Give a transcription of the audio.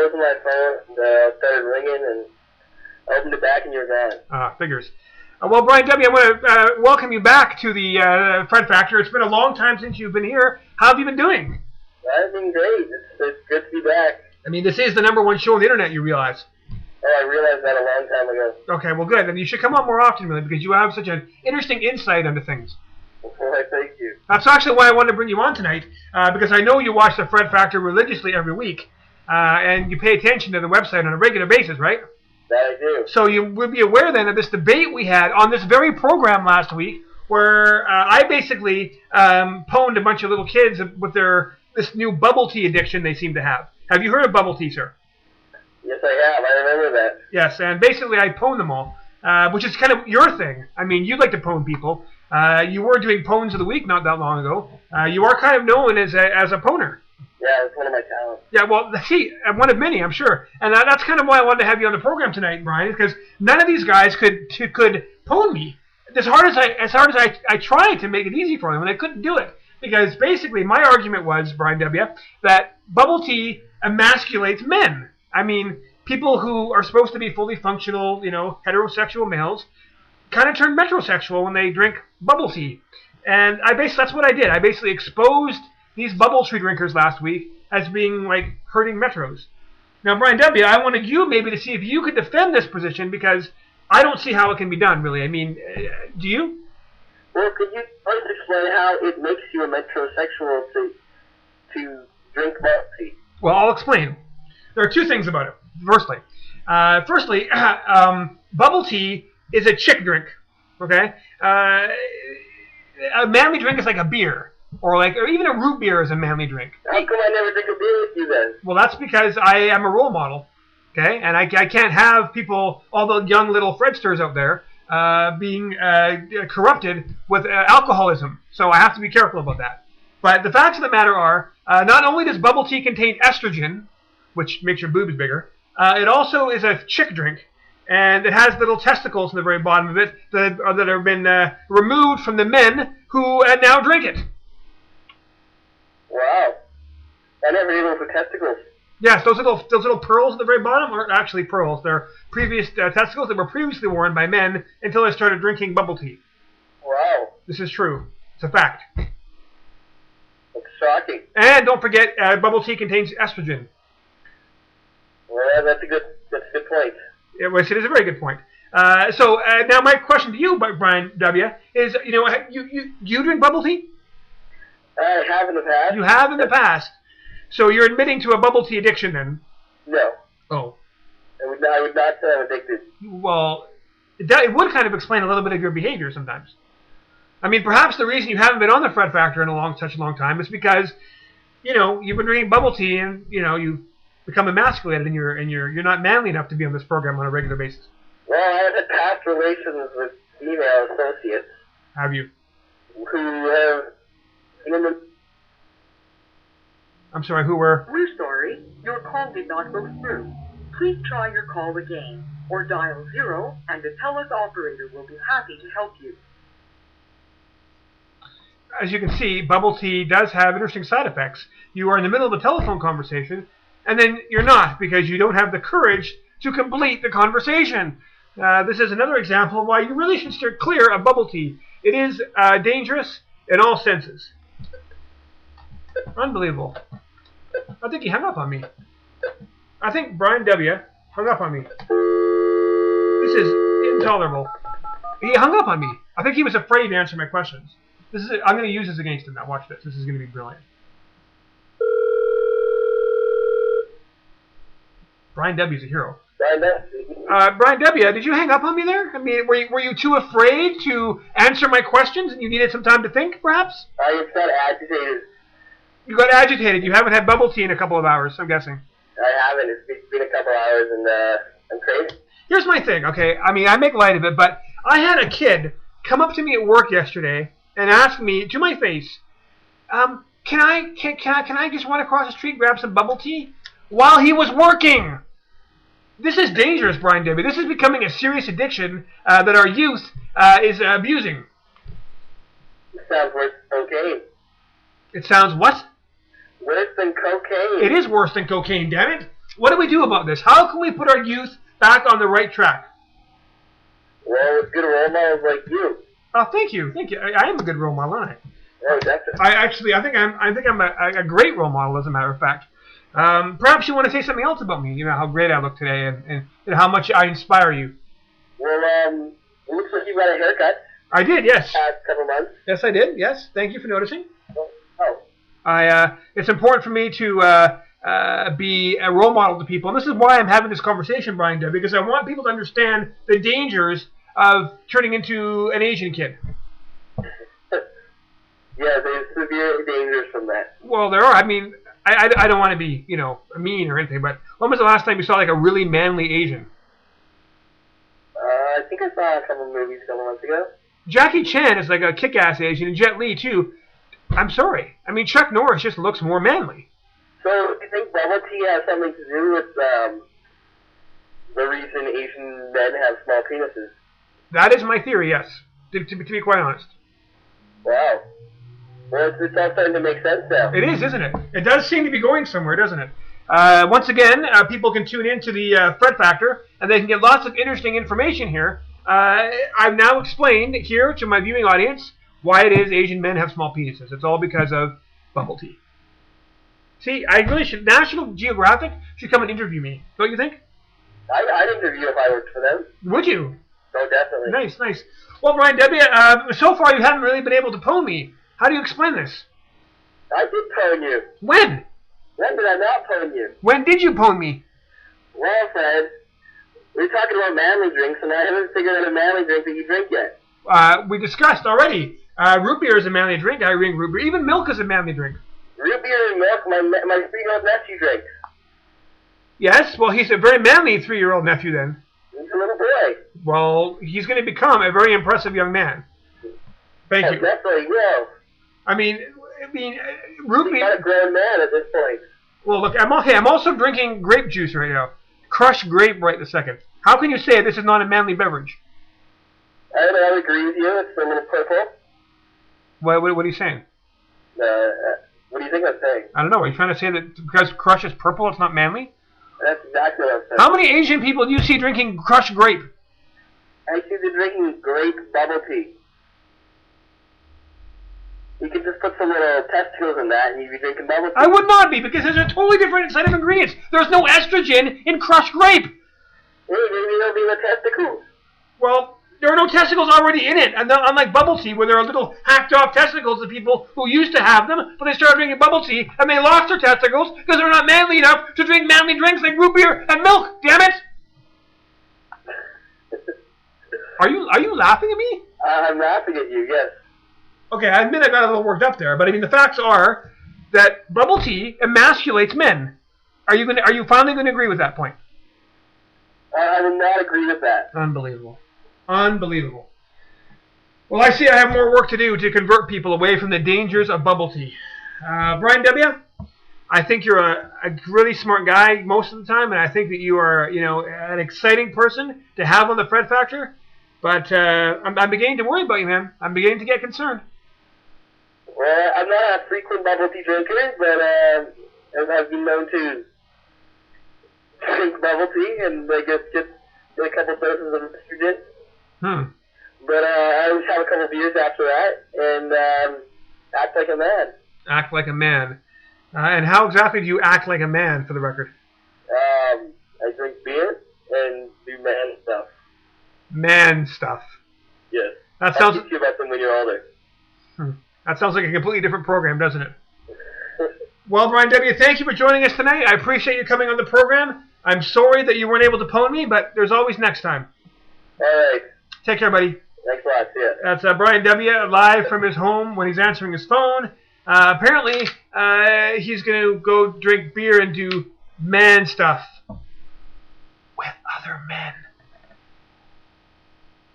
opened my phone, and started ringing, and I opened it back, and you were gone. Figures. Well, Brian W., I want to welcome you back to the Fred Factor. It's been a long time since you've been here. How have you been doing? I've been great. It's good to be back. I mean, this is the #1 show on the internet, you realize. Oh, I realized that a long time ago. Okay, well, good. And you should come on more often, really, because you have such an interesting insight into things. Well, thank you. That's actually why I wanted to bring you on tonight, because I know you watch the Fred Factor religiously every week, and you pay attention to the website on a regular basis, right? That I do. So you would be aware then of this debate we had on this very program last week, where I basically pwned a bunch of little kids with this new bubble tea addiction they seem to have. Have you heard of bubble tea, sir? Yes, I have. I remember that. Yes, and basically I pwned them all, which is kind of your thing. I mean, you like to pwn people. You were doing pwns of the week not that long ago. You are kind of known as a pwner. Yeah, it's one of my talents. Yeah, well, see, one of many, I'm sure. And that's kind of why I wanted to have you on the program tonight, Brian, because none of these guys could pwn me. As hard as I tried to make it easy for them, and I couldn't do it. Because basically my argument was, Brian W., that bubble tea emasculates men. I mean, people who are supposed to be fully functional, heterosexual males, kind of turn metrosexual when they drink bubble tea. And that's what I did. I basically exposed these bubble tea drinkers last week as being like hurting metros. Now, Brian W., I wanted you maybe to see if you could defend this position, because I don't see how it can be done, really. I mean, do you? Well, could you first explain how it makes you a metrosexual to drink bubble tea? Well, I'll explain. There are two things about it. Firstly, bubble tea is a chick drink. Okay, a manly drink is like a beer, or even a root beer is a manly drink. How come I never drink a beer with you then? Well, that's because I am a role model. Okay, and I can't have people, all the young little Fredsters out there, being corrupted with alcoholism. So I have to be careful about that. But the facts of the matter are, not only does bubble tea contain estrogen, which makes your boobs bigger, it also is a chick drink, and it has little testicles in the very bottom of it that have been removed from the men who now drink it. Wow. I never knew those were testicles. Yes, those little pearls at the very bottom aren't actually pearls. They're previous testicles that were previously worn by men until they started drinking bubble tea. Wow. This is true. It's a fact. That's shocking. And don't forget, bubble tea contains estrogen. Well, that's a good point. It is a very good point. So now my question to you, Brian W., is, you drink bubble tea? I have in the past. You have in the past. So you're admitting to a bubble tea addiction then? No. Oh. I would not say I'm addicted. Well, it would kind of explain a little bit of your behavior sometimes. I mean, perhaps the reason you haven't been on the Fred Factor in such a long time is because, you've been drinking bubble tea and, you've become emasculated and you're not manly enough to be on this program on a regular basis. Well, I've had past relations with female associates. Have you? Who have... I'm sorry, who were? We're sorry, your call did not go through. Please try your call again, or dial 0, and the TELUS operator will be happy to help you. As you can see, bubble tea does have interesting side effects. You are in the middle of a telephone conversation, and then you're not, because you don't have the courage to complete the conversation. This is another example of why you really should steer clear of bubble tea. It is dangerous in all senses. Unbelievable. I think he hung up on me. I think Brian W. hung up on me. This is intolerable. He hung up on me. I think he was afraid to answer my questions. I'm going to use this against him now. Watch this. This is going to be brilliant. Brian W. is a hero. Brian W., did you hang up on me there? I mean, were you too afraid to answer my questions and you needed some time to think, perhaps? I just got agitated. You got agitated. You haven't had bubble tea in a couple of hours, I'm guessing. I haven't. It's been a couple hours, and I'm crazy. Here's my thing, okay? I mean, I make light of it, but I had a kid come up to me at work yesterday and ask me to my face, can I just run across the street and grab some bubble tea while he was working? This is dangerous, Brian W. This is becoming a serious addiction that our youth is abusing. It sounds worse than cocaine. It sounds what? Worse than cocaine. It is worse than cocaine, damn it. What do we do about this? How can we put our youth back on the right track? Well, with good role models like you. Oh, thank you. I am a good role model, aren't I? Oh, definitely. I think I'm a great role model, as a matter of fact. Perhaps you want to say something else about me. You know how great I look today, and how much I inspire you. Well, it looks like you got a haircut. I did, yes. Past couple months. Yes, I did. Yes, thank you for noticing. Oh. It's important for me to be a role model to people, and this is why I'm having this conversation, Brian W., because I want people to understand the dangers of turning into an Asian kid. Yeah, there's severe dangers from that. Well, there are. I mean, I don't want to be, mean or anything, but when was the last time you saw like a really manly Asian? I think I saw a couple movies a couple months ago. Jackie Chan is like a kick-ass Asian, and Jet Li too. I'm sorry. I mean, Chuck Norris just looks more manly. So, do you think bubble tea has something to do with the reason Asian men have small penises? That is my theory, yes. To be quite honest. Wow. Well, it's all starting to make sense now. It is, isn't it? It does seem to be going somewhere, doesn't it? Once again, people can tune in to the Fred Factor, and they can get lots of interesting information here. I've now explained here to my viewing audience why it is Asian men have small penises. It's all because of bubble tea. See, I really should. National Geographic should come and interview me. Don't you think? I'd interview if I worked for them. Would you? Oh, definitely. Nice. Well, Brian W., so far you haven't really been able to pwn me. How do you explain this? I did pwn you. When? When did I not pwn you? When did you pwn me? Well, Fred, we were talking about manly drinks, and I haven't figured out a manly drink that you drink yet. We discussed already. Root beer is a manly drink. I drink root beer. Even milk is a manly drink. Root beer and milk, my 3-year-old nephew drinks. Yes? Well, he's a very manly 3-year-old nephew then. He's a little boy. Well, he's going to become a very impressive young man. Thank you. Definitely will. I mean, root beer. He's not a grown man at this point. Well, look, I'm also drinking grape juice right now. Crushed grape right this second. How can you say this is not a manly beverage? I would agree with you. It's a little purple. What are you saying? What do you think I'm saying? I don't know. Are you trying to say that because Crush is purple, it's not manly? That's exactly what I'm saying. How many Asian people do you see drinking crushed grape? I see them drinking grape bubble tea. You can just put some little testicles in that and you'd be drinking bubble tea. I would not be, because there's a totally different set of ingredients. There's no estrogen in crushed grape. Hey, maybe there'll be the testicles. Well, there are no testicles already in it, and unlike bubble tea, where there are little hacked-off testicles of people who used to have them, but they started drinking bubble tea, and they lost their testicles because they're not manly enough to drink manly drinks like root beer and milk. Damn it! Are you laughing at me? I'm laughing at you, yes. Okay, I admit I got a little worked up there, but I mean the facts are that bubble tea emasculates men. Are you finally going to agree with that point? I will not agree with that. Unbelievable. Well, I see I have more work to do to convert people away from the dangers of bubble tea. Brian W., I think you're a really smart guy most of the time, and I think that you are, an exciting person to have on the Fred Factor. But I'm beginning to worry about you, man. I'm beginning to get concerned. Well, I'm not a frequent bubble tea drinker, but I've been known to drink bubble tea and I guess get a couple doses of estrogen. But I always have a couple beers after that and act like a man. Act like a man. And how exactly do you act like a man, for the record? I drink beer and do man stuff. Man stuff. Yes. That sounds. I'll teach you about them when you're older. That sounds like a completely different program, doesn't it? Well, Brian W., thank you for joining us tonight. I appreciate you coming on the program. I'm sorry that you weren't able to pwn me, but there's always next time. All right. Take care, buddy. Thanks a lot. See ya. That's Brian W., live from his home when he's answering his phone. Apparently, he's going to go drink beer and do man stuff with other men.